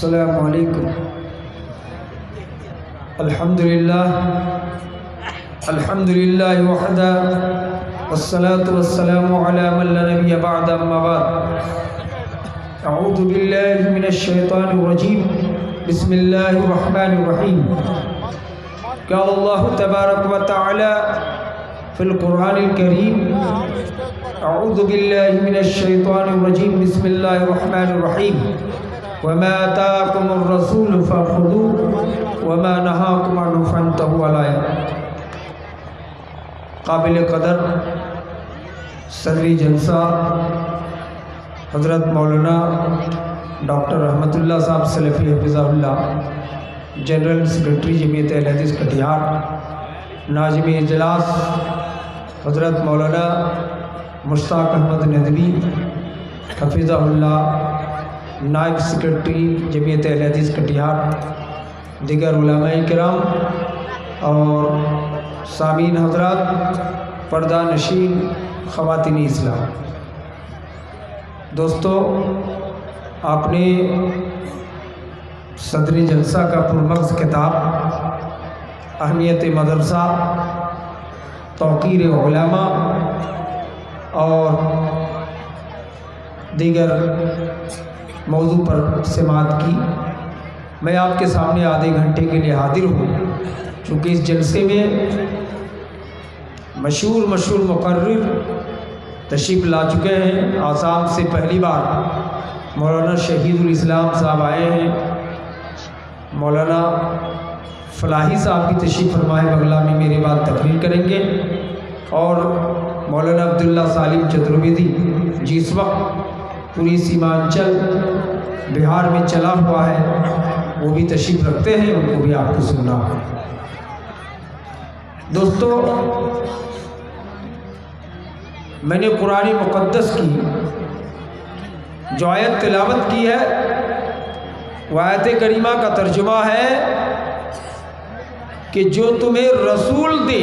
السلام علیکم۔ الحمدللہ وحدہ والصلاة والسلام علی من لا نبی بعد اما بعد۔ اعوذ باللہ من الشیطان الرجیم، بسم اللہ الرحمن الرحیم۔ قال اللہ تبارک و تعالی فی القرآن الکریم، اعوذ باللہ من الشیطان الرجیم، بسم اللہ الرحمن الرحیم۔ وما آتاکم الرسول فخذوه وما نهاکم عنہ فانتہوا الآیہ۔ قابل قدر صدری جلسہ حضرت مولانا ڈاکٹر رحمت اللہ صاحب سلفی حفظہ اللہ، جنرل سیکرٹری جمعیت اہل حدیث کٹیہار، ناظم اجلاس حضرت مولانا مشتاق احمد ندوی حفظہ اللہ، نائب سیکرٹری جمعیت اہل حدیث کٹیہار، دیگر علماء کرام اور سامعین حضرات، پردہ نشین خواتین اسلام، دوستو، آپ نے صدری جلسہ کا پرمغز کتاب اہمیت مدرسہ، توقیر علماء اور دیگر موضوع پر سماعت کی۔ میں آپ کے سامنے آدھے گھنٹے کے لیے حاضر ہوں، چونکہ اس جلسے میں مشہور مقرر تشریف لا چکے ہیں۔ آسام سے پہلی بار مولانا شہید الاسلام صاحب آئے ہیں، مولانا فلاحی صاحب بھی تشریف فرمائے بنگلہ میں میرے بعد تقریر کریں گے، اور مولانا عبداللہ سالم چترویدی جی اس وقت پوری سیمانچل بہار میں چلا ہوا ہے، وہ بھی تشریف رکھتے ہیں، ان کو بھی آپ کو سننا ہے۔ دوستو، میں نے قرآن مقدس کی جو آیت تلاوت کی ہے، وہ آیت کریمہ کا ترجمہ ہے کہ جو تمہیں رسول دے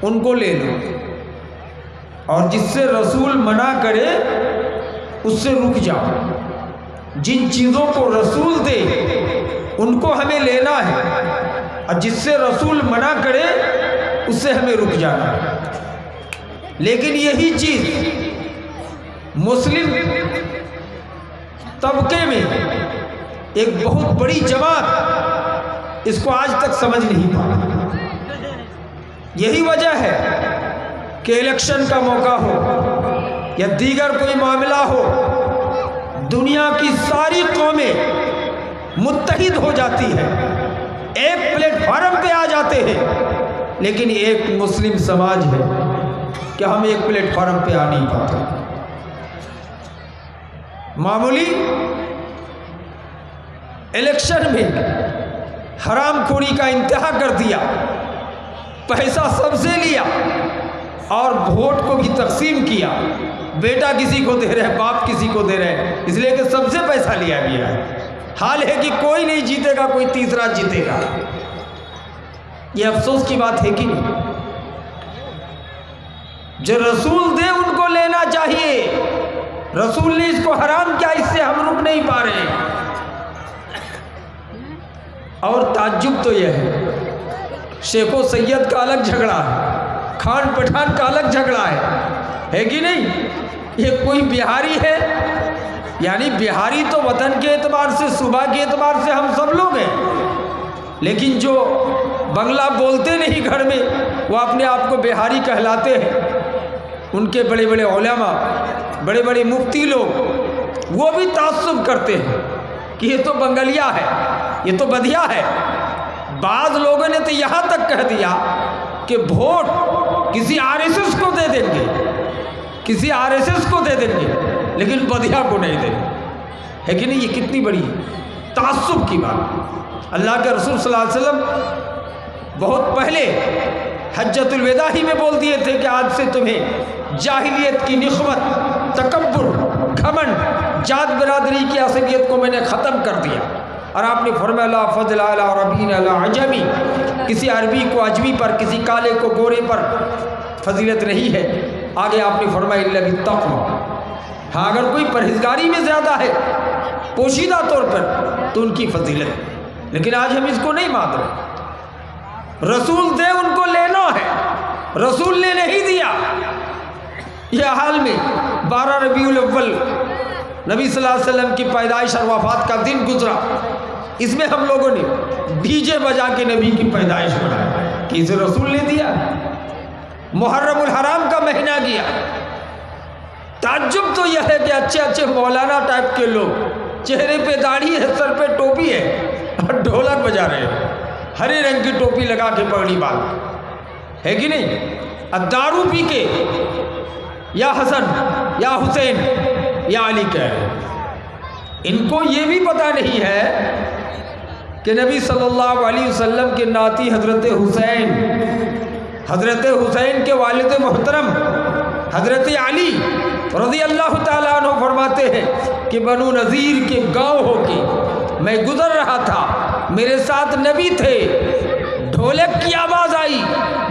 ان کو لے لو، اور جس سے رسول منع کرے اس سے رک جاؤ۔ جن چیزوں کو رسول دے ان کو ہمیں لینا ہے، اور جس سے رسول منع کرے اس سے ہمیں رک جانا ہے۔ لیکن یہی چیز مسلم طبقے میں ایک بہت بڑی جماعت اس کو آج تک سمجھ نہیں پائی۔ یہی وجہ ہے کہ الیکشن کا موقع ہو یا دیگر کوئی معاملہ ہو، دنیا کی ساری قومیں متحد ہو جاتی ہیں، ایک پلیٹ فارم پہ آ جاتے ہیں، لیکن ایک مسلم سماج ہے کہ ہم ایک پلیٹ فارم پہ آ نہیں پاتے۔ معمولی الیکشن میں حرام خوری کا انتہا کر دیا، پیسہ سب سے لیا اور ووٹ کو بھی تقسیم کیا۔ بیٹا کسی کو دے رہے، باپ کسی کو دے رہے، اس لیے کہ سب سے پیسہ لیا گیا ہے۔ حال ہے کہ کوئی نہیں جیتے گا، کوئی تیسرا جیتے گا۔ یہ افسوس کی بات ہے کہ نہیں؟ جو رسول دے ان کو لینا چاہیے، رسول نے اس کو حرام کیا، اس سے ہم رک نہیں پا رہے ہیں۔ اور تعجب تو یہ ہے، شیخ و سید کا الگ جھگڑا ہے، خان پٹھان کا الگ جھگڑا ہے کہ نہیں؟ یہ کوئی بہاری ہے، یعنی بہاری تو وطن کے اعتبار سے، صوبہ کے اعتبار سے ہم سب لوگ ہیں، لیکن جو بنگلہ بولتے نہیں گھر میں، وہ اپنے آپ کو بہاری کہلاتے ہیں۔ ان کے بڑے بڑے علماء، بڑے بڑے مفتی لوگ، وہ بھی تعصب کرتے ہیں کہ یہ تو بنگلیا ہے، یہ تو بدھیا ہے۔ بعض لوگوں نے تو یہاں تک کہہ دیا کہ ووٹ کسی آر ایس ایس کو دے دیں گے، کسی آر ایس ایس کو دے دیں گے، لیکن بدھیا کو نہیں دیں گے، ہے کہ نہیں؟ یہ کتنی بڑی تعصب کی بات۔ اللہ کے رسول صلی اللہ علیہ وسلم بہت پہلے حجۃ الوداع ہی میں بول دیے تھے کہ آج سے تمہیں جاہلیت کی نخوت، تکبر، گھمنڈ، جات برادری کی عصبیت کو میں نے ختم کر دیا۔ اور آپ نے فرمایا لا فضل علی عربی علی عجمی، کسی عربی کو عجمی پر، کسی کالے کو گورے پر فضیلت نہیں ہے۔ آگے آپ نے فرمایا الا بالتقوی، ہاں اگر کوئی پرہیزگاری میں زیادہ ہے، پوشیدہ طور پر تو ان کی فضیلت ہے، لیکن آج ہم اس کو نہیں مان رہے۔ رسول دے ان کو لینا ہے، رسول نے نہیں دیا۔ یہ حال میں 12 ربیع الاول نبی صلی اللہ علیہ وسلم کی پیدائش اور وفات کا دن گزرا، اس میں ہم لوگوں نے ڈی جے بجا کے نبی کی پیدائش منائی کہ اسے رسول نے دیا۔ محرم الحرام کا مہینہ گیا، تعجب تو یہ ہے کہ اچھے اچھے مولانا ٹائپ کے لوگ، چہرے پہ داڑھی ہے، سر پہ ٹوپی ہے اور ڈھولک بجا رہے ہیں، ہرے رنگ کی ٹوپی لگا کے پگڑی باندھ، ہے کہ نہیں؟ اب دارو پی کے یا حسن یا حسین یا علی کہہ رہے ہیں۔ ان کو یہ بھی پتہ نہیں ہے کہ نبی صلی اللہ علیہ وسلم کے ناتی حضرت حسین کے والد محترم حضرت علی رضی اللہ تعالیٰ عنہ فرماتے ہیں کہ بنو نذیر کے گاؤں ہو کے میں گزر رہا تھا، میرے ساتھ نبی تھے، ڈھولک کی آواز آئی،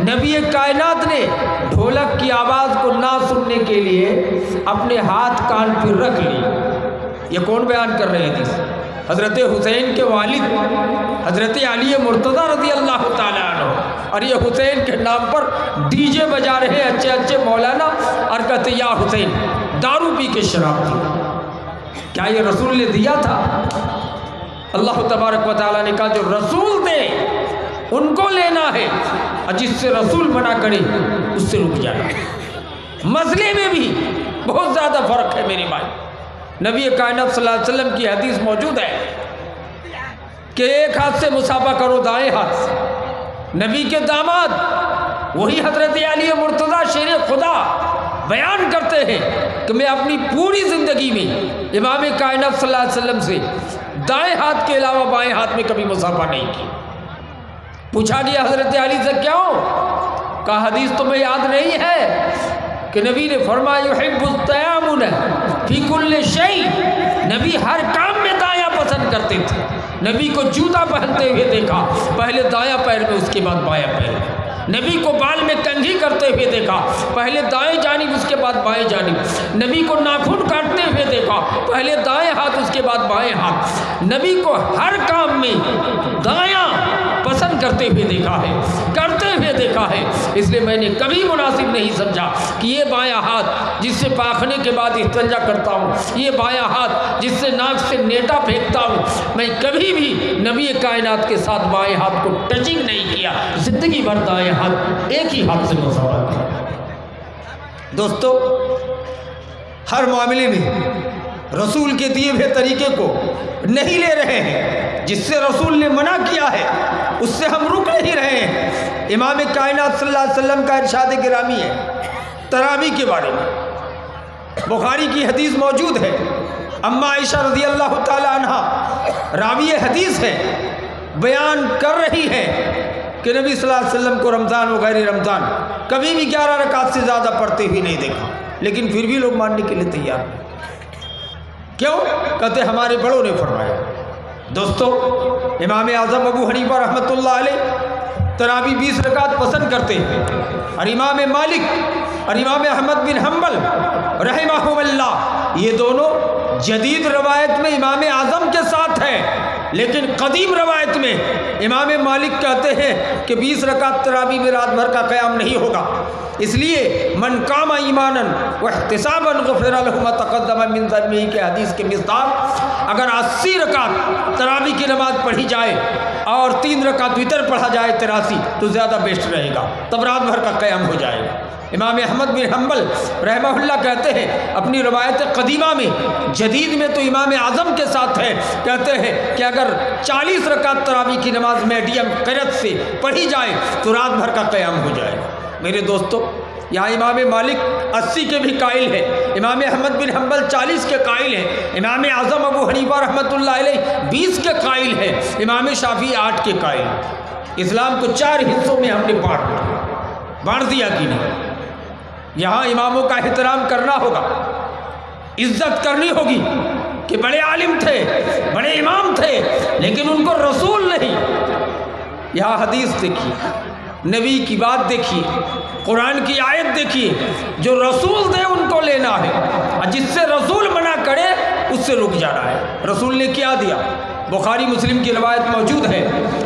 نبی کائنات نے ڈھولک کی آواز کو نہ سننے کے لیے اپنے ہاتھ کان پر رکھ لی۔ یہ کون بیان کر رہے ہیں؟ حضرت حسین کے والد حضرت علی مرتضیٰ رضی اللہ تعالیٰ عنہ، اور یہ حسین کے نام پر ڈی جے بجا رہے ہیں اچھے اچھے مولانا، اور کہتے یا حسین، دارو پی کے شراب تھی۔ کیا یہ رسول نے دیا تھا؟ اللہ تبارک و تعالیٰ نے کہا جو رسول دے ان کو لینا ہے، اور جس سے رسول منع کرے اس سے رک جانا۔ مسئلے میں بھی بہت زیادہ فرق ہے میرے بھائی۔ نبی کائنات صلی اللہ علیہ وسلم کی حدیث موجود ہے کہ ایک ہاتھ سے مصافحہ کرو دائیں ہاتھ سے۔ نبی کے داماد وہی حضرت علی مرتضیٰ شیر خدا بیان کرتے ہیں کہ میں اپنی پوری زندگی میں امام کائنات صلی اللہ علیہ وسلم سے دائیں ہاتھ کے علاوہ بائیں ہاتھ میں کبھی مصافحہ نہیں کی۔ پوچھا گیا حضرت علی سے کیوں؟ کہا حدیث تمہیں یاد نہیں ہے کہ نبی نے فرمایا یحب التیامن فی کل شیء، نبی ہر کام میں دایاں پسند کرتے تھے۔ نبی کو جوتا پہنتے ہوئے دیکھا، پہلے دایاں پیر میں اس کے بعد بایاں پیر میں۔ نبی کو بال میں کنگھی کرتے ہوئے دیکھا، پہلے دائیں جانب اس کے بعد بائیں جانب۔ نبی کو ناخن کاٹتے ہوئے دیکھا، پہلے دائیں ہاتھ اس کے بعد بائیں ہاتھ۔ نبی کو ہر کام میں دایاں پسند کرتے ہوئے دیکھا ہے، کرتے ہوئے دیکھا ہے۔ اس لیے میں نے کبھی مناسب نہیں سمجھا کہ یہ بایاں ہاتھ جس سے پاخنے کے بعد استنجا کرتا ہوں، یہ بایاں ہاتھ جس سے ناک سے نیٹا پھینکتا ہوں، میں کبھی بھی نبی کائنات کے ساتھ بائیں ہاتھ کو ٹچنگ نہیں کیا، زندگی بھر دائیں ہاتھ ایک ہی ہاتھ سے مصافحہ کیا۔ دوستو، ہر معاملے میں رسول کے دیے ہوئے طریقے کو نہیں لے رہے ہیں، جس سے رسول نے منع کیا ہے اس سے ہم رک نہیں رہے ہیں۔ امام کائنات صلی اللہ علیہ وسلم کا ارشاد گرامی ہے تراویح کے بارے میں، بخاری کی حدیث موجود ہے۔ اما عائشہ رضی اللہ تعالی عنہ راوی حدیث ہے، بیان کر رہی ہے کہ نبی صلی اللہ علیہ وسلم کو رمضان و غیر رمضان کبھی بھی 11 رکعت سے زیادہ پڑھتے ہوئے نہیں دیکھا، لیکن پھر بھی لوگ ماننے کے لیے تیار ہیں۔ کیوں؟ کہتے ہمارے بڑوں نے فرمایا۔ دوستو، امام اعظم ابو حنیفہ رحمۃ اللہ علیہ تراویح 20 رکعت پسند کرتے ہیں، اور امام مالک اور امام احمد بن حنبل رحمہم اللہ یہ دونوں جدید روایت میں امام اعظم کے ساتھ ہیں، لیکن قدیم روایت میں امام مالک کہتے ہیں کہ 20 رکعت تراویح میں رات بھر کا قیام نہیں ہوگا۔ اس لیے من قام ایمانا واحتسابا غفر له ما تقدم من ذنبه کے حدیث کے مصداق، اگر 80 رکعت تراویح کی نماز پڑھی جائے اور 3 رکعت وتر پڑھا جائے 83 تو زیادہ بیسٹ رہے گا، تب رات بھر کا قیام ہو جائے گا۔ امام احمد بن حنبل رحمہ اللہ کہتے ہیں اپنی روایت قدیمہ میں، جدید میں تو امام اعظم کے ساتھ ہے، کہتے ہیں کہ اگر 40 رکعت تراویح کی نماز میڈیم قرت سے پڑھی جائے تو رات بھر کا قیام ہو جائے گا۔ میرے دوستو، یہاں امام مالک 80 کے بھی قائل ہے، امام احمد بن حنبل 40 کے قائل ہیں، امام اعظم ابو حنیفہ رحمۃ اللہ علیہ 20 کے قائل ہیں، امام شافعی 8 کے قائل ہیں۔ اسلام کو 4 حصوں میں ہم نے بانٹ دیا کہ نہیں؟ یہاں اماموں کا احترام کرنا ہوگا، عزت کرنی ہوگی کہ بڑے عالم تھے، بڑے امام تھے، لیکن ان کو رسول نہیں۔ یہاں حدیث دیکھیے، نبی کی بات دیکھیے، قرآن کی آیت دیکھیے، جو رسول دے ان کو لینا ہے، اور جس سے رسول منع کرے اس سے رک جانا ہے۔ رسول نے کیا دیا؟ بخاری مسلم کی روایت موجود ہے،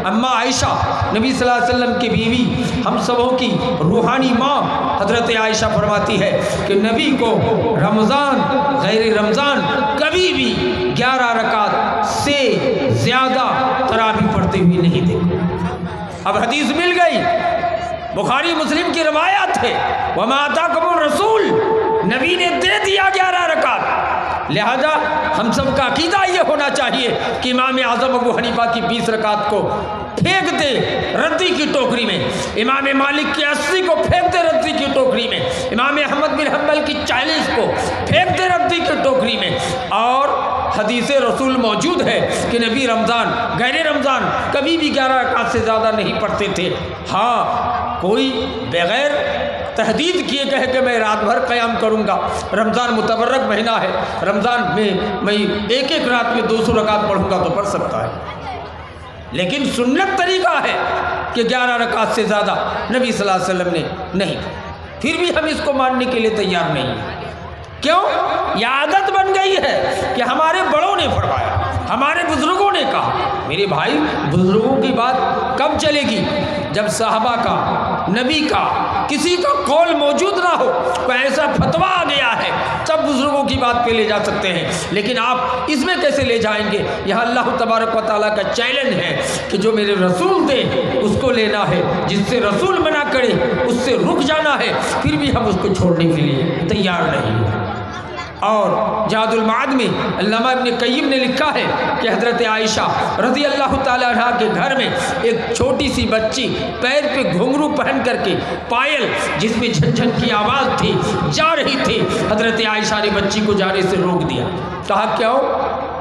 اماں عائشہ نبی صلی اللہ علیہ وسلم کی بیوی، ہم سبوں کی روحانی ماں حضرت عائشہ فرماتی ہے کہ نبی کو رمضان غیر رمضان کبھی بھی 11 رکعت سے زیادہ تراویح پڑھتے ہوئے نہیں دیکھا۔ اب حدیث مل گئی، بخاری مسلم کی روایت ہے، وَمَا آتَاكُمُ الرَّسُولُ، نبی نے دے دیا 11 رکعت۔ لہذا ہم سب کا عقیدہ یہ ہونا چاہیے کہ امام اعظم ابو حنیفہ کی 20 رکعت کو پھینک دے ردی کی ٹوکری میں، امام مالک کی 80 کو پھینک دے ردی کی ٹوکری میں، امام احمد بن حنبل کی 40 کو پھینک دے ردی کی ٹوکری میں۔ اور حدیث رسول موجود ہے کہ نبی رمضان غیر رمضان کبھی بھی 11 رکعت سے زیادہ نہیں پڑھتے تھے۔ ہاں، کوئی بغیر تحدید کیے کہے کہ میں رات بھر قیام کروں گا، رمضان متبرک مہینہ ہے، رمضان میں ایک ایک رات میں 200 رکعت پڑھوں گا، تو پڑھ سکتا ہے، لیکن سنت طریقہ ہے کہ 11 رکعت سے زیادہ نبی صلی اللہ علیہ وسلم نے نہیں۔ پھر بھی ہم اس کو ماننے کے لیے تیار نہیں ہیں۔ کیوں؟ یہ عادت بن گئی ہے کہ ہمارے بڑوں نے فرمایا، ہمارے بزرگوں نے کہا۔ میرے بھائی، بزرگوں کی بات کب چلے گی؟ جب صحابہ کا، نبی کا، کسی کا قول موجود نہ ہو، کوئی ایسا فتویٰ آ گیا ہے، تب بزرگوں کی بات پہ لے جا سکتے ہیں، لیکن آپ اس میں کیسے لے جائیں گے؟ یہاں اللہ تبارک و تعالیٰ کا چیلنج ہے کہ جو میرے رسول دے اس کو لینا ہے، جس سے رسول منع کرے اس سے رک جانا ہے۔ پھر بھی ہم اس کو چھوڑنے کے لیے تیار نہیں ہیں۔ اور جاد المعاد میں علامہ ابن قیم نے لکھا ہے کہ حضرت عائشہ رضی اللہ تعالیٰ عنہ کے گھر میں ایک چھوٹی سی بچی پیر پہ گھنگرو پہن کر کے پائل جس میں جھن جھن کی آواز تھی جا رہی تھی۔ حضرت عائشہ نے بچی کو جانے سے روک دیا، کہا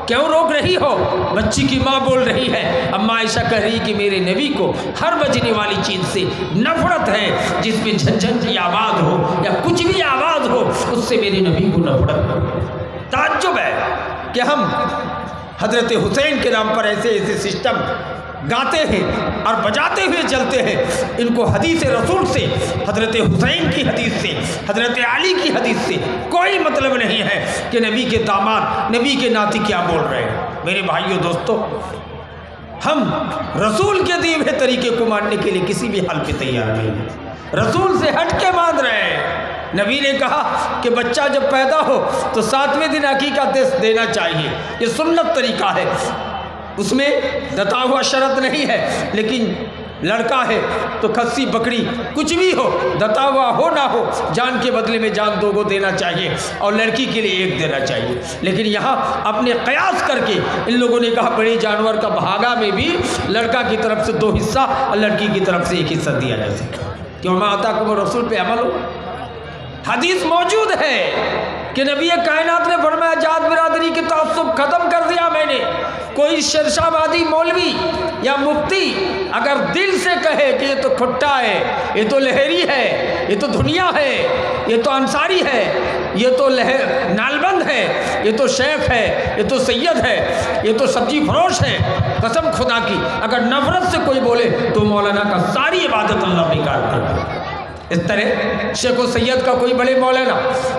کیوں روک رہی ہو؟ بچی کی ماں بول رہی ہے، اماں عائشہ کہہ رہی کہ میرے نبی کو ہر بجنے والی چیز سے نفرت ہے، جس میں جھن جھن کی آواز ہو یا کچھ بھی آواز ہو اس سے میرے نبی کو نفرت ہو۔ تعجب ہے کہ ہم حضرت حسین کے نام پر ایسے سسٹم گاتے ہیں اور بجاتے ہوئے چلتے ہیں۔ ان کو حدیث رسول سے، حضرت حسین کی حدیث سے، حضرت علی کی حدیث سے کوئی مطلب نہیں ہے کہ نبی کے داماد، نبی کے ناتی کیا بول رہے ہیں۔ میرے بھائیو دوستو، ہم رسول کے دیے ہوئے طریقے کو ماننے کے لیے کسی بھی حال پہ تیار نہیں ہیں، رسول سے ہٹ کے مان رہے ہیں۔ نبی نے کہا کہ بچہ جب پیدا ہو تو 7ویں دن عقیقہ دینا چاہیے، یہ سنت طریقہ ہے، اس میں دتا ہوا شرط نہیں ہے، لیکن لڑکا ہے تو کھسی بکری کچھ بھی ہو، دتا ہوا ہو نہ ہو، جان کے بدلے میں جان 2 دینا چاہیے، اور لڑکی کے لیے 1 دینا چاہیے۔ لیکن یہاں اپنے قیاس کر کے ان لوگوں نے کہا بڑے جانور کا بھاگا میں بھی لڑکا کی طرف سے 2 حصہ اور لڑکی کی طرف سے 1 حصہ دیا جا سکتا۔ کیوں؟ ما آتاکم رسول پہ عمل ہو۔ حدیث موجود ہے کہ نبی کائنات نے فرمایا جات برادری کی تعصب ختم کر دیا میں نے۔ کوئی شرشا بادی مولوی یا مفتی اگر دل سے کہے کہ یہ تو کھٹا ہے، یہ تو لہری ہے، یہ تو دنیا ہے، یہ تو انصاری ہے، یہ تو نالبند ہے، یہ تو شیخ ہے، یہ تو سید ہے، یہ تو سبزی فروش ہے، قسم خدا کی اگر نفرت سے کوئی بولے تو مولانا کا ساری عبادت اللہ بیکار کر دے۔ اس طرح شیخ و سید کا کوئی بڑے مولانا،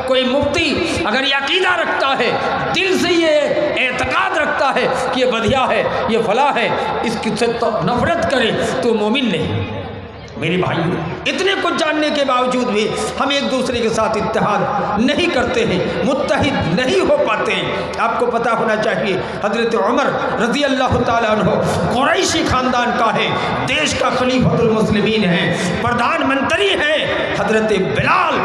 کوئی مفتی اگر یہ عقیدہ رکھتا ہے، دل سے یہ اعتقاد رکھتا ہے کہ یہ بدھیا ہے، یہ فلاں ہے، اس کی سے تو نفرت کرے تو مومن نہیں۔ میرے بھائی، اتنے کچھ جاننے کے باوجود بھی ہم ایک دوسرے کے ساتھ اتحاد نہیں کرتے ہیں، متحد نہیں ہو پاتے ہیں۔ آپ کو پتہ ہونا چاہیے حضرت عمر رضی اللہ تعالیٰ عنہ قریشی خاندان کا ہے، دیش کا خلیفۃ المسلمین ہے، پردھان منتری ہیں۔ حضرت بلال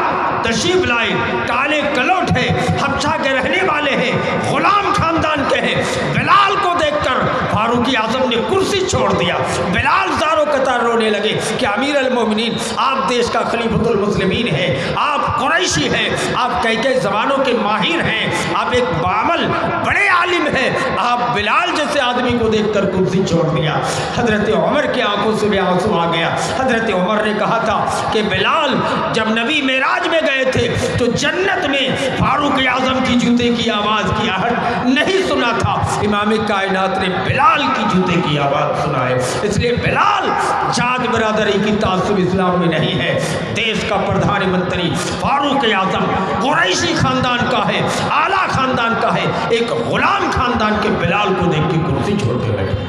تشریف لائے، کالے کلوٹ ہیں، حبشہ کے رہنے والے ہیں، غلام خاندان کے ہیں۔ بلال کو دیکھ کر فاروق اعظم نے کرسی چھوڑ دیا، بلال زاروں قطار رونے لگے کہ امیر المومنین، آپ دیش کا خلیفۃ المسلمین ہیں، آپ قریشی ہیں، آپ کئی زبانوں کے ماہر ہیں، آپ ایک بعمل بڑے عالم ہیں، آپ بلال جیسے آدمی کو دیکھ کر کرسی چھوڑ دیا۔ حضرت عمر کی آنکھوں سے بھی آنسو آ گیا۔ حضرت عمر نے کہا تھا کہ بلال جب نبی معراج میں گئے تھے تو جنت میں فاروق اعظم کی جوتے کی آواز کی آہٹ نہیں سنا تھا، امام کائنات نے بلال کی جوتے کی آواز سنا ہے۔ اس لیے بلال جات برادری کی تعصب اسلام میں نہیں ہے. دیش کا پردھان منتری فاروق اعظم قریشی خاندان کا ہے, اعلیٰ خاندان کا ہے. ایک غلام خاندان کے بلال کو دیکھ کے کرسی چھوڑ کے بیٹھے.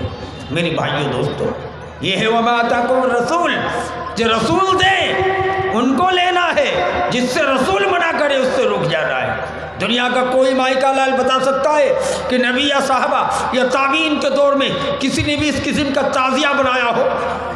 میری بھائیوں دوستو, یہ ہے وما آتاکم الرسول, جو رسول دے ان کو لینا ہے, جس سے رسول منع کرے اس سے رک جانا ہے. دنیا کا کوئی مائکا لال بتا سکتا ہے کہ نبی یا صحابہ یا تابعین کے دور میں کسی نے بھی اس قسم کا تعزیہ بنایا ہو,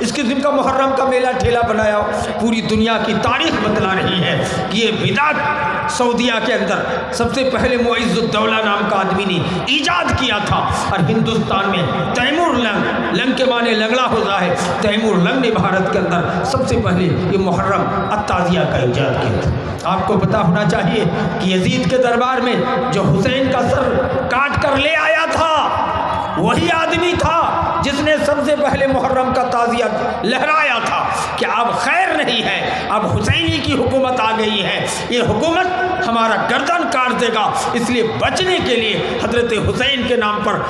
اس قسم کا محرم کا میلہ ٹھیلا بنایا ہو؟ پوری دنیا کی تاریخ بتلا رہی ہے کہ یہ بدعت سعودیہ کے اندر سب سے پہلے معز الدولہ نام کا آدمی نے ایجاد کیا تھا, اور ہندوستان میں تیمور لنگ, لنگ کے معنی لنگڑا ہوتا ہے, تیمور لنگ نے بھارت کے اندر سب سے پہلے یہ محرم التعزیہ کا ایجاد کیا تھا. آپ کو پتہ ہونا چاہیے کہ یزید کے دربار میں جو حسین کا سر کاٹ کر لے آیا تھا وہی آدمی تھا جس نے سب سے پہلے محرم کا تعزیہ لہرایا تھا کہ اب خیر نہیں ہے, اب حسینی کی حکومت آ گئی ہے, یہ حکومت ہمارا گردن کاٹ دے گا. اس لیے بچنے کے لیے حضرت حسین کے نام پر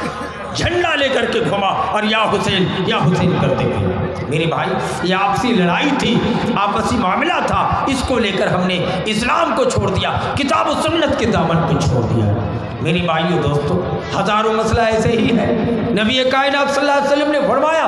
جھنڈا لے کر کے گھما اور یا حسین کرتے گئے. میرے بھائی, یہ آپسی لڑائی تھی, آپسی معاملہ تھا, اس کو لے کر ہم نے اسلام کو چھوڑ دیا, کتاب و سنت کے دامن کو چھوڑ دیا. میری بھائیو دوستو, ہزاروں مسئلہ ایسے ہی ہے. نبی کائنات صلی اللہ علیہ وسلم نے فرمایا,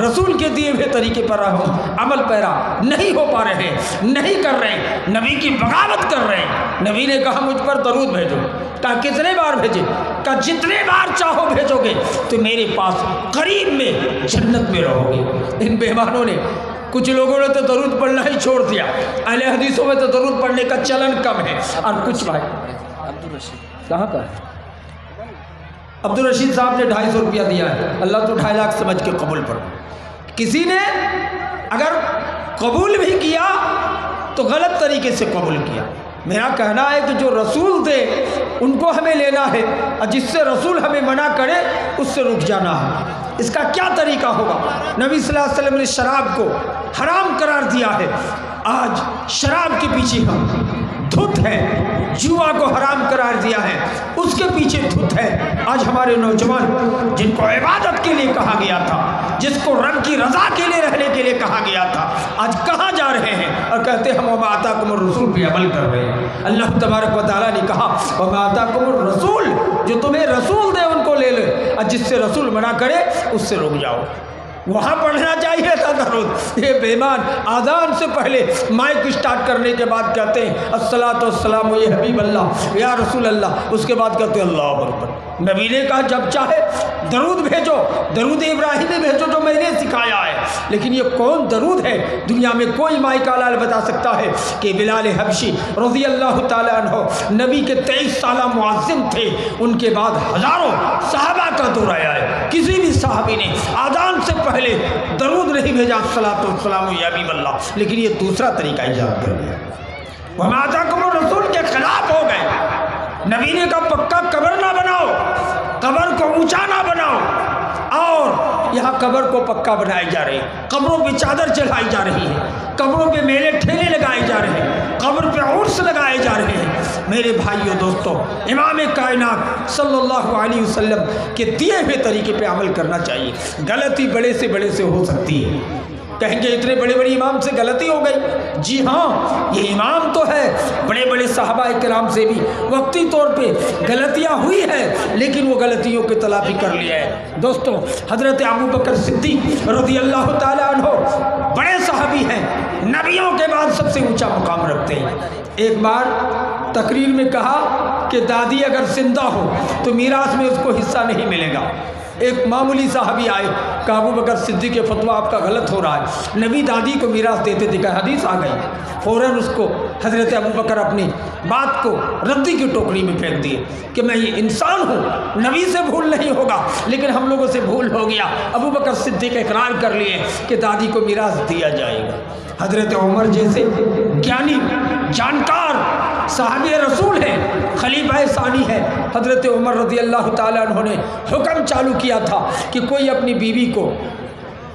رسول کے دیے ہوئے طریقے پر عمل پیرا نہیں ہو پا رہے ہیں، نہیں کر رہے ہیں، نبی کی بغاوت کر رہے ہیں۔ نبی نے کہا مجھ پر درود بھیجو، کہا کتنے بار بھیجے؟ کہا جتنے بار چاہو بھیجو گے تو میرے پاس قریب میں جنت میں رہو گے۔ ان بیمانوں نے، کچھ لوگوں نے تو درود پڑھنا ہی چھوڑ دیا، اہل حدیثوں میں تو درود پڑھنے کا چلن کم ہے، اور کچھ بھائی کہاں کا ہے؟ عبدالرشید صاحب نے 250 روپیہ دیا ہے، اللہ تو 2.5 لاکھ سمجھ کے قبول پڑھو۔ کسی نے اگر قبول بھی کیا تو غلط طریقے سے قبول کیا۔ میرا کہنا ہے کہ جو رسول دے ان کو ہمیں لینا ہے، اور جس سے رسول ہمیں منع کرے اس سے رک جانا ہے۔ اس کا کیا طریقہ ہوگا؟ نبی صلی اللہ علیہ وسلم نے شراب کو حرام قرار دیا ہے، آج شراب کے پیچھے ہم دھت ہے، جوا کو حرام قرار دیا ہے، اس کے پیچھے دھت ہے۔ آج ہمارے نوجوان جن کو عبادت کے لیے کہا گیا تھا، جس کو رب کی رضا کے لیے رہنے کے لیے کہا گیا تھا، آج کہاں جا رہے ہیں اور کہتے ہیں ہم وما آتاکم الرسول پہ عمل کر رہے ہیں۔ اللہ تبارک و تعالیٰ نے کہا وما آتاکم الرسول، جو تمہیں رسول دے ان کو لے لے، اور جس سے رسول منع کرے اس سے رک جاؤ۔ وہاں پڑھنا چاہیے تھا درود۔ یہ بیمان آذان سے پہلے مائک اسٹارٹ کرنے کے بعد کہتے ہیں الصلاۃ والسلام یا حبیب اللہ یا رسول اللہ، اس کے بعد کہتے ہیں اللہ اکبر۔ نبی نے کہا جب چاہے درود بھیجو، درود ابراہیمی بھیجو جو میں نے سکھایا ہے، لیکن یہ کون درود ہے؟ دنیا میں کوئی مائک آلال بتا سکتا ہے کہ بلال حبشی رضی اللہ تعالیٰ عنہ نبی کے 23 سالہ معظم تھے، ان کے بعد ہزاروں صحابہ کا دور آیا ہے، کسی بھی صحابی نے آذان سے پہلے درود نہیں بھیجا الصلاۃ والسلام یا حبیب اللہ، لیکن یہ دوسرا طریقہ ایجاد کر لیا۔ وما آتاکم الرسول کے خلاف ہو گئے۔ نبی نے کہا پکا قبر نہ بناؤ، قبر کو اونچا نہ بناؤ، اور یہاں قبر کو پکا بنائی جا رہی ہے، قبروں پہ چادر چڑھائی جا رہی ہے، قبروں پہ میلے ٹھیلے لگائے جا رہے ہیں، قبر پہ عرس لگائے جا رہے ہیں۔ میرے بھائیوں دوستوں، امام کائنات صلی اللہ علیہ وسلم کے دیے ہوئے طریقے پہ عمل کرنا چاہیے۔ غلطی بڑے سے ہو سکتی ہے، کہیں گے اتنے بڑے امام سے غلطی ہو گئی، جی ہاں یہ امام تو ہے، بڑے بڑے صحابہ کرام سے بھی وقتی طور پہ غلطیاں ہوئی ہیں، لیکن وہ غلطیوں کی تلافی کر لیا ہے۔ دوستوں، حضرت ابوبکر صدیق رضی اللہ تعالیٰ عنہ بڑے صحابی ہیں، نبیوں کے بعد سب سے اونچا مقام رکھتے ہیں۔ ایک بار تقریر میں کہا کہ دادی اگر زندہ ہو تو میراث میں اس کو حصہ نہیں ملے گا۔ ایک معمولی صحابی آئے، کہا ابوبکر صدیق کے فتویٰ آپ کا غلط ہو رہا ہے، نبی دادی کو میراث دیتے تھے، کہ حدیث آ گئی۔ فوراً اس کو حضرت ابوبکر اپنی بات کو ردی کی ٹوکری میں پھینک دیے کہ میں یہ انسان ہوں، نبی سے بھول نہیں ہوگا، لیکن ہم لوگوں سے بھول ہو گیا۔ ابوبکر صدیق اقرار کر لیے کہ دادی کو میراث دیا جائے گا۔ حضرت عمر جیسے گیانی جانکار صحابی رسول ہیں، خلیفہ ثانی ہے، حضرت عمر رضی اللہ تعالیٰ عنہ نے حکم چالو کیا تھا کہ کوئی اپنی بیوی کو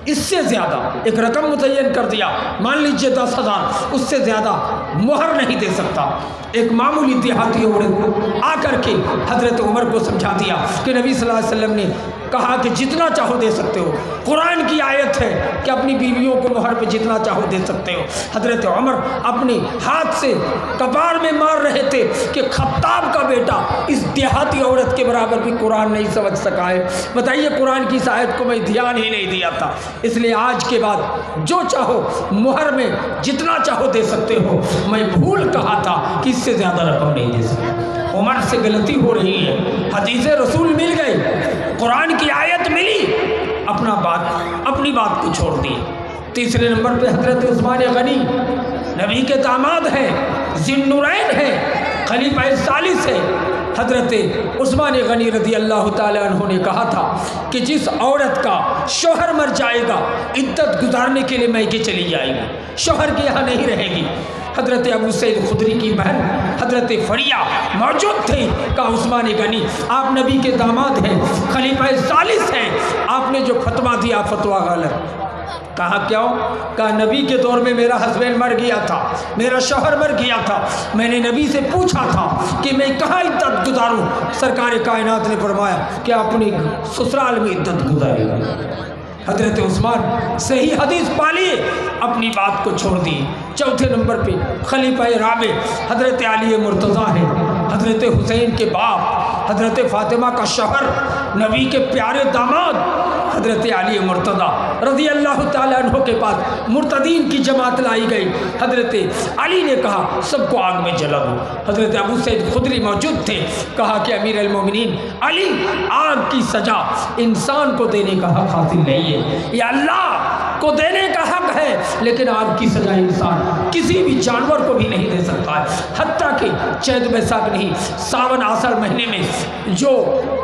اس سے زیادہ ایک رقم متعین کر دیا، مان لیجئے 10,000، اس سے زیادہ مہر نہیں دے سکتا۔ ایک معمولی دیہاتی عورت آ کر کے حضرت عمر کو سمجھا دیا کہ نبی صلی اللہ علیہ وسلم نے کہا کہ جتنا چاہو دے سکتے ہو، قرآن کی آیت ہے کہ اپنی بیویوں کو مہر پہ جتنا چاہو دے سکتے ہو۔ حضرت عمر اپنے ہاتھ سے کپار میں مار رہے تھے کہ خطاب کا بیٹا اس دیہاتی عورت کے برابر بھی قرآن نہیں سمجھ سکا ہے۔ بتائیے، قرآن کی اس آیت کو میں دھیان ہی نہیں دیا تھا۔ اس لیے آج کے بعد جو چاہو مہر میں جتنا چاہو دے سکتے ہو، میں بھول کہا تھا کہ اس سے زیادہ رقم نہیں دے سکتے۔ عمر سے غلطی ہو رہی ہے، حدیث رسول مل گئی، قرآن کی آیت ملی، اپنی بات کو چھوڑ دی۔ تیسرے نمبر پہ حضرت عثمان غنی نبی کے داماد ہیں، ذی النورین ہیں، خلیفہ ثالث ہیں۔ حضرت عثمان غنی رضی اللہ تعالیٰ عنہ نے کہا تھا کہ جس عورت کا شوہر مر جائے گا، عدت گزارنے کے لیے میکے چلی جائے گی، شوہر کے یہاں نہیں رہے گی۔ حضرت ابو سعید خدری کی بہن حضرت فریہ موجود تھے، کہا عثمان غنی آپ نبی کے داماد ہیں، خلیفہ ثالث ہیں، آپ نے جو فتویٰ دیا فتویٰ غلط۔ کہا کیوں؟ کہا نبی کے دور میں میرا ہسبینڈ مر گیا تھا، میرا شوہر مر گیا تھا، میں نے نبی سے پوچھا تھا کہ میں کہاں عدت گزاروں، سرکار کائنات نے فرمایا کہ اپنی سسرال میں عدت گزارے گا۔ حضرت عثمان صحیح حدیث پالیے، اپنی بات کو چھوڑ دی۔ چوتھے نمبر پہ خلیفہ رابع حضرت علی مرتضیٰ ہے، حضرت حسین کے باپ، حضرت فاطمہ کا شوہر، نبی کے پیارے داماد، حضرت علی مرتضیٰ رضی اللہ تعالیٰ عنہ کے پاس مرتدین کی جماعت لائی گئی. حضرت علی نے کہا سب کو آگ میں جلا دو. حضرت ابو سعید خدری موجود تھے. کہا کہ امیر المومنین علی، آگ کی سزا انسان کو دینے کا حق حاصل نہیں ہے، یہ اللہ کو دینے کا حق ہے، لیکن آگ کی سزا انسان کسی بھی جانور کو بھی نہیں دے سکتا ہے. حتیٰ کہ چیت بیساکھ نہیں، ساون آسڑ مہینے میں جو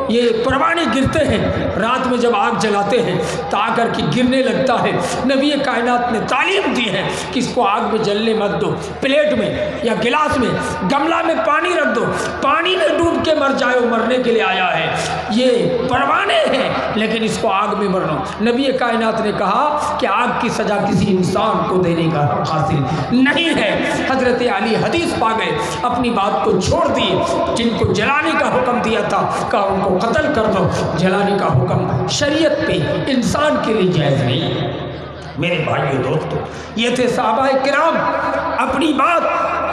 یہ پروانے گرتے ہیں، رات میں جب آگ جلاتے ہیں تو آ کر کے گرنے لگتا ہے. نبی کائنات نے تعلیم دی ہے کہ اس کو آگ میں جلنے مت دو، پلیٹ میں یا گلاس میں گملہ میں پانی رکھ دو، پانی میں ڈوب کے مر جائے، مرنے کے لیے آیا ہے. یہ پروانے ہیں لیکن اس کو آگ میں مرنا. نبی کائنات نے کہا کہ آگ کی سزا کسی انسان کو دینے کا حق حاصل نہیں ہے. حضرت علی حدیث پا گئے، اپنی بات کو چھوڑ دیے. جن کو جلانے کا حکم دیا تھا کہا ان کو قتل کر دو. جلانے کا حکم شریعت پہ انسان کے لیے جائز نہیں ہے. میرے بھائیو دوستو، یہ تھے صحابہ کرام. اپنی بات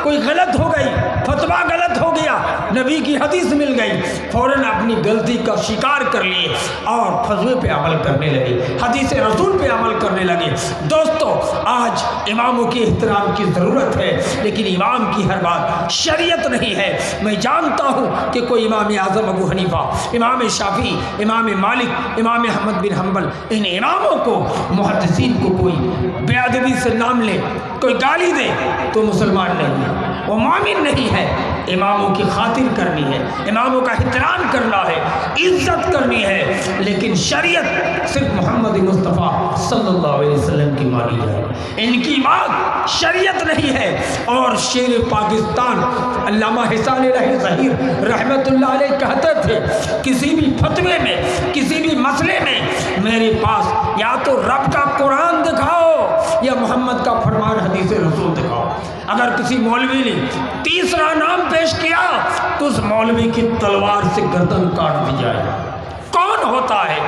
کوئی غلط ہو گئی، فتویٰ غلط ہو گیا، نبی کی حدیث مل گئی، فوراً اپنی غلطی کا شکار کر لیے اور فتوے پہ عمل کرنے لگے، حدیث رسول پہ عمل کرنے لگے. دوستو، آج اماموں کے احترام کی ضرورت ہے، لیکن امام کی ہر بات شریعت نہیں ہے. میں جانتا ہوں کہ کوئی امام اعظم ابو حنیفہ، امام شافعی، امام مالک، امام احمد بن حنبل، ان اماموں کو، محدثین کو کوئی بے ادبی سے نام لے، کوئی گالی دے تو مسلمان نہیں ہے، وہ مومن نہیں ہے. اماموں کی خاطر کرنی ہے، اماموں کا احترام کرنا ہے، عزت کرنی ہے، لیکن شریعت صرف محمد مصطفیٰ صلی اللہ علیہ وسلم کی مانی جائے. ان کی بات شریعت نہیں ہے. اور شیر پاکستان علامہ حسان الہی ظہیر رحمۃ اللہ علیہ کہتے تھے، کسی بھی فتوے میں، کسی بھی مسئلے میں میرے پاس یا تو رب کا قرآن دکھاؤ یا محمد کا فرمان حدیث رسول دکھاؤ. اگر کسی مولوی نے تیسرا نام پیش کیا تو اس مولوی کی تلوار سے گردن کاٹ دی جائے. کون ہوتا ہے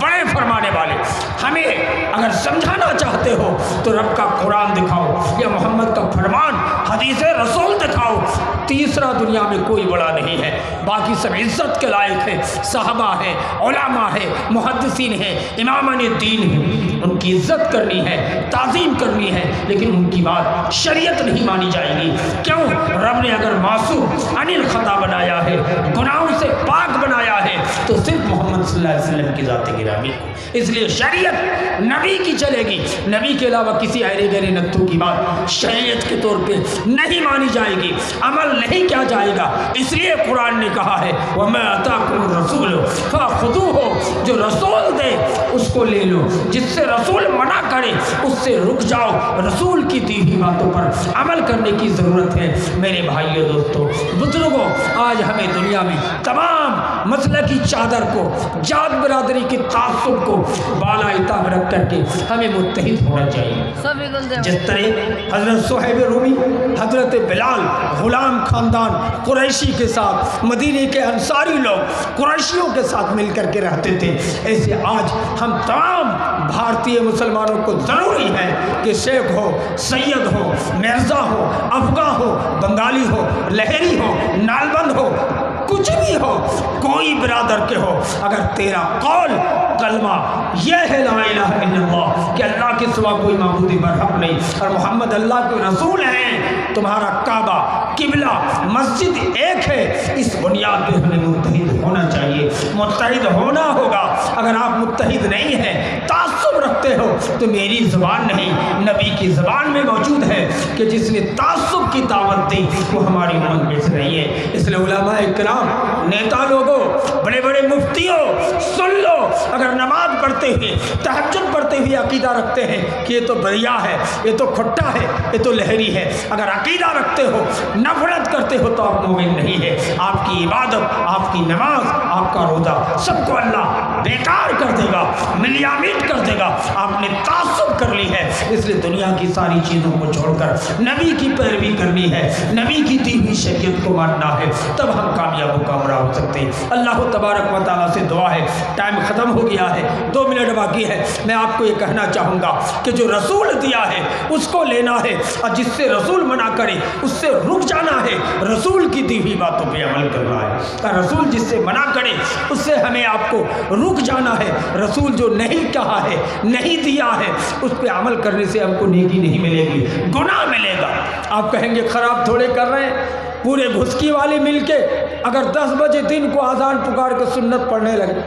بڑے فرمانے والے؟ ہمیں اگر سمجھانا چاہتے ہو تو رب کا قرآن دکھاؤ یا محمد کا فرمان حدیث رسول دکھاؤ. تیسرا دنیا میں کوئی بڑا نہیں ہے، باقی سب عزت کے لائق ہے. صحابہ ہیں، علماء ہیں، محدثین ہیں، امامان دین ہیں، ان کی عزت کرنی ہے، تعظیم کرنی ہے، لیکن ان کی بات شریعت نہیں مانی جائے گی. کیوں؟ رب نے اگر معصوم عن الخطا بنایا ہے، گناہوں سے پاک بنایا ہے، تو صرف محمد صلی اللہ علیہ وسلم کی ذات گرامی. اس لیے شریعت نبی کی چلے گی، نبی کے علاوہ کسی ایرے گہرے نقطوں کی بات شریعت کے طور پہ نہیں مانی جائے گی، عمل نہیں کیا جائے گا. اس لیے قرآن نے کہا ہے وَمَا آتَاكُمُ الرَّسُولُ فَخُذُوهُ، جو رسول دے اس کو لے لو، جس سے رسول منع کرے اس سے رک جاؤ. رسول کی دی ہوئی باتوں پر عمل کرنے کی ضرورت ہے. میرے بھائیو دوستو بزرگوں، آج ہمیں دنیا میں تمام مسلکی چادر کو، جات برادری کی تعصب کو بالا تاب رکھ کر کے ہمیں متحد ہونا چاہیے. جس طرح حضرت صہیب رومی، حضرت بلال غلام خاندان قریشی کے ساتھ، مدینے کے انصاری لوگ قریشیوں کے ساتھ مل کر کے رہتے تھے، ایسے آج ہم تمام بھارتی مسلمانوں کو ضروری ہے کہ شیخ ہو، سید ہو، مرزا ہو، افغاں ہو، بنگالی ہو، لہری ہو، نالبند ہو، کچھ بھی ہو، کوئی برادر کے ہو، اگر تیرا قول کلمہ یہ ہے لا الہ الا اللہ کہ اللہ کے سوا کوئی معبود برحق نہیں اور محمد اللہ کے رسول ہیں، تمہارا کعبہ، قبلہ، مسجد ایک ہے، اس بنیاد پہ ہمیں متحد ہونا چاہیے. متحد ہونا ہوگا. اگر آپ متحد نہیں ہیں، تعصب رکھتے ہو، تو میری زبان نہیں، نبی کی زبان میں موجود ہے کہ جس نے تعصب کی دعوت دی وہ ہماری امت میں سے نہیں ہے. اس لیے علماء کرام، نیتا لوگوں، بڑے بڑے مفتیوں، سن لو، اگر نماز پڑھتے ہوئے، تہجد پڑھتے ہوئے عقیدہ رکھتے ہیں کہ یہ تو بریا ہے، یہ تو کھٹا ہے، یہ تو لہری ہے، اگر عقیدہ رکھتے ہو، نفرت کرتے ہو، تو آپ مومن نہیں ہے. آپ کی عبادت، آپ کی نماز، آپ کا روزہ سب کو اللہ بیکار کر دے گا، ملیامٹ کر دے گا. آپ نے تعصب کر لی ہے. اس لیے دنیا کی ساری چیزوں کو چھوڑ کر نبی کی پیروی کرنی کرنی ہے, نبی کی دی ہوئی شریعت کو ماننا ہے, تب ہم کامیاب و کامرا ہو سکتے ہیں. اللہ تبارک و تعالیٰ سے دعا ہے, ٹائم ختم ہو گیا ہے, 2 منٹ باقی ہے. میں آپ کو یہ کہنا چاہوں گا کہ جو رسول دیا ہے اس کو لینا ہے, اور جس سے رسول منع کرے اس سے رک جانا ہے. رسول کی دی ہوئی باتوں پہ عمل کرنا ہے, اور رسول جس سے منع کرے اس سے ہمیں آپ کو رک جانا ہے. رسول جو نہیں کہا ہے, نہیں دیا ہے, اس پہ عمل کرنے سے ہم کو نیکی نہیں ملے گی, گناہ ملے گا. آپ کہیں گے خراب تھوڑے کر رہے ہیں, پورے گھسکی والے مل کے اگر 10 بجے دن کو اذان پکار کے سنت پڑھنے لگے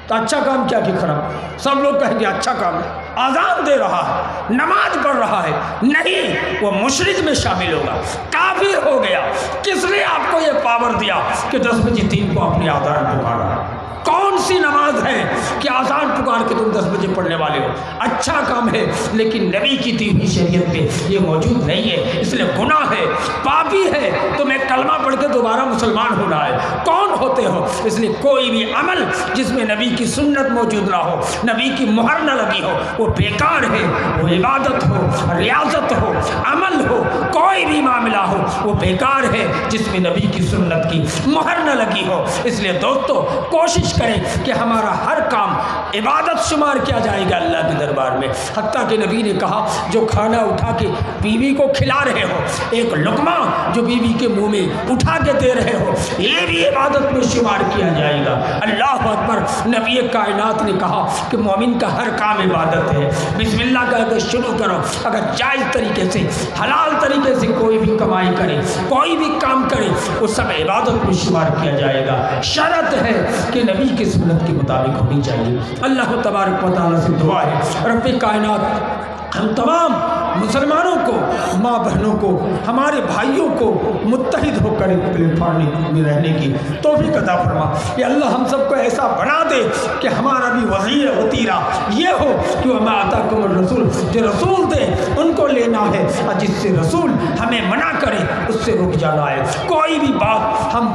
تو اچھا کام کیا کہ خراب؟ سب لوگ کہیں گے اچھا کام ہے, اذان دے رہا ہے, نماز پڑھ رہا ہے. نہیں, وہ مشرک میں شامل ہوگا, کافر ہو گیا. کس نے آپ کو یہ پاور دیا کہ 10 بجے دن کو اپنی اذان پکارا؟ کون سی نماز ہے کہ آزان پکار کے تم 10 بجے پڑھنے والے ہو؟ اچھا کام ہے, لیکن نبی کی دی ہوئی شریعت میں یہ موجود نہیں ہے, اس لیے گناہ ہے, پاپی ہے. تمہیں کلمہ پڑھ کے دوبارہ مسلمان ہونا ہے, کون ہوتے ہو؟ اس لیے کوئی بھی عمل جس میں نبی کی سنت موجود نہ ہو, نبی کی مہر نہ لگی ہو, وہ بیکار ہے. وہ عبادت ہو, ریاضت ہو, عمل ہو, کوئی بھی معاملہ ہو, وہ بیکار ہے جس میں نبی کی سنت کی مہر نہ لگی ہو. اس لیے دوستو کوشش کریں کہ ہمارا ہر کام عبادت شمار کیا جائے گا اللہ کے دربار میں. حتیٰ کہ نبی نے کہا جو کھانا اٹھا کے بیوی کو کھلا رہے ہو, ایک لقمہ جو بیوی کے منہ میں اٹھا کے دے رہے ہو, یہ بھی عبادت میں شمار کیا جائے گا. اللہ اکبر. نبی کائنات نے کہا کہ مومن کا ہر کام عبادت ہے. بسم اللہ کہہ کے شروع کرو. اگر جائز طریقے سے, حلال طریقے سے کوئی بھی کمائی کرے, کوئی بھی کام کرے, وہ سب عبادت میں شمار کیا جائے گا. شرط ہے کہ نبی کی سنت کے مطابق ہونی چاہیے. اللہ تبارک و تعالیٰ سے دعا ہے, رب کائنات ہم تمام مسلمانوں کو, ماں بہنوں کو, ہمارے بھائیوں کو متحد ہو کر ایک پلیٹ فارم میں رہنے کی توفیق عطا فرما. یا اللہ ہم سب کو ایسا بنا دے کہ ہمارا بھی وزیر وطیرہ یہ ہو کہ وما آتاکم الرسول, جو رسول دے ان کو لینا ہے, اور جس سے رسول ہمیں منع کرے اس سے رک جانا ہے. کوئی بھی بات ہم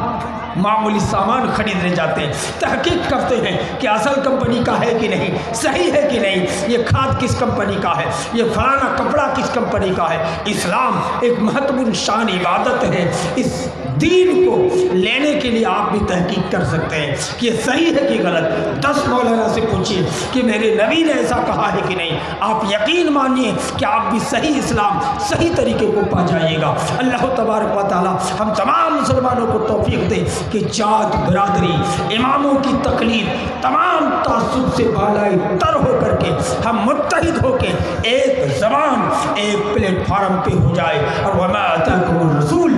معمولی سامان خریدنے جاتے ہیں, تحقیق کرتے ہیں کہ اصل کمپنی کا ہے کہ نہیں, صحیح ہے کہ نہیں, یہ کھاد کس کمپنی کا ہے, یہ فلانا کپڑا کس کمپنی کا ہے. اسلام ایک مہتوپورن شان عبادت ہے. اس دین کو لینے کے لیے آپ بھی تحقیق کر سکتے ہیں کہ یہ صحیح ہے کہ غلط. 10 مولانا سے پوچھیے کہ میرے نبی نے ایسا کہا ہے کہ نہیں, آپ یقین مانیے کہ آپ بھی صحیح اسلام, صحیح طریقے کو پا جائیے گا. اللہ تبارک و تعالی ہم تمام مسلمانوں کو توفیق دے کہ جات, برادری, اماموں کی تقلید, تمام تعصب سے بالائے تر ہو کر کے ہم متحد ہو کے ایک زبان, ایک پلیٹ فارم پہ ہو جائے. اور وما آتاکم الرسول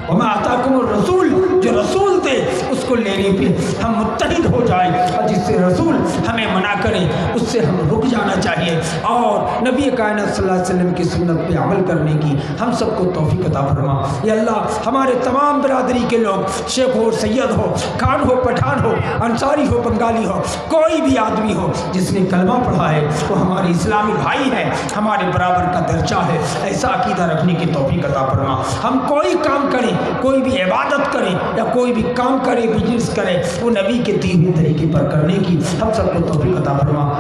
وما آتاکم الرسول, جو رسول دے اس کو لینے پہ ہم متحد ہو جائیں, اور جس سے رسول ہمیں منع کرے اس سے ہم رک جانا چاہیے. اور نبی کائنات صلی اللہ علیہ وسلم کی سنت پہ عمل کرنے کی ہم سب کو توفیق عطا فرما. یا اللہ ہمارے تمام برادری کے لوگ, شیخ ہو, سید ہو, خان ہو, پٹھان ہو, انصاری ہو, بنگالی ہو, کوئی بھی آدمی ہو جس نے کلمہ پڑھا ہے وہ ہمارے اسلامی بھائی ہے, ہمارے برابر کا درجہ ہے. ایسا عقیدہ رکھنے کی توفیق عطا فرما. ہم کوئی کام کریں, کوئی بھی عبادت کرے یا کوئی بھی کام کرے, بزنس کرے, وہ نبی کے دی ہوئے طریقے پر کرنے کی ہم سب کو توفیق عطا فرما.